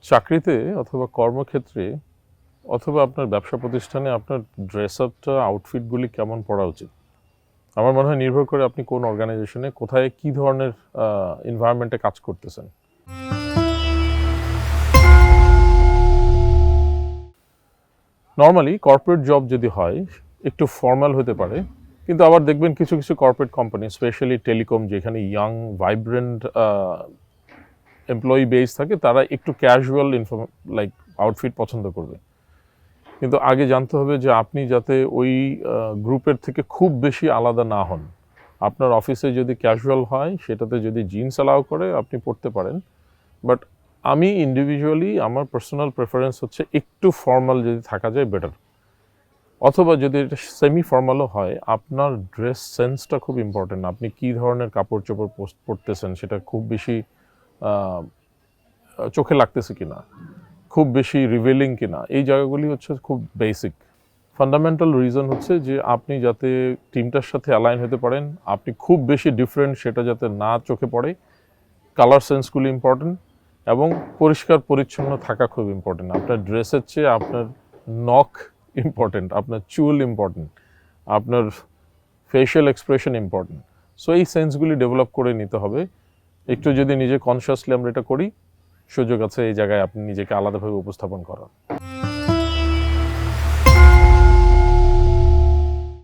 চাকরিতে অথবা কর্মক্ষেত্রে অথবা আপনার ব্যবসা প্রতিষ্ঠানে আপনার ড্রেস আপটা আউটফিটগুলি কেমন পরা উচিত? আমার মনে হয় নির্ভর করে আপনি কোন অর্গানাইজেশনে কোথায় কী ধরনের এনভায়রনমেন্টে কাজ করতেছেন। নর্মালি কর্পোরেট জব যদি হয় একটু ফর্মাল হতে পারে, কিন্তু আবার দেখবেন কিছু কিছু কর্পোরেট কোম্পানি স্পেশালি টেলিকম যেখানে ইয়াং ভাইব্রেন্ট এমপ্লয়ি বেস থাকে তারা একটু ক্যাজুয়াল লাইক আউটফিট পছন্দ করবে। কিন্তু আগে জানতে হবে যে আপনি যাতে ওই গ্রুপের থেকে খুব বেশি আলাদা না হন। আপনার অফিসে যদি ক্যাজুয়াল হয় সেটাতে যদি জিন্স অ্যালাউ করে আপনি পড়তে পারেন, বাট আমি ইন্ডিভিজুয়ালি আমার পার্সোনাল প্রেফারেন্স হচ্ছে একটু ফর্মাল যদি থাকা যায় বেটার, অথবা যদি এটা সেমি ফর্মালও হয় আপনার ড্রেস সেন্সটা খুব ইম্পর্টেন্ট। আপনি কী ধরনের কাপড় চোপড় পরতেছেন সেটা খুব বেশি চোখে লাগতেছে কিনা, খুব বেশি রিভেলিং কিনা, এই জায়গাগুলি হচ্ছে খুব বেসিক। ফান্ডামেন্টাল রিজন হচ্ছে যে আপনি যাতে টিমটার সাথে অ্যালাইন হতে পারেন, আপনি খুব বেশি ডিফারেন্ট সেটা যাতে না চোখে পড়ে। কালার সেন্সগুলি ইম্পর্টেন্ট এবং পরিষ্কার পরিচ্ছন্ন থাকা খুব ইম্পর্টেন্ট। আপনার ড্রেসের চেয়ে আপনার নখ ইম্পর্টেন্ট, আপনার চুল ইম্পর্টেন্ট, আপনার ফেশিয়াল এক্সপ্রেশন ইম্পর্টেন্ট। সো এই সেন্সগুলি ডেভেলপ করে নিতে হবে। একটু যদি নিজে কনসিয়াসলি আমরা এটা করি, সুযোগ আছে এই জায়গায় আপনি নিজেকে আলাদাভাবে উপস্থাপন করার।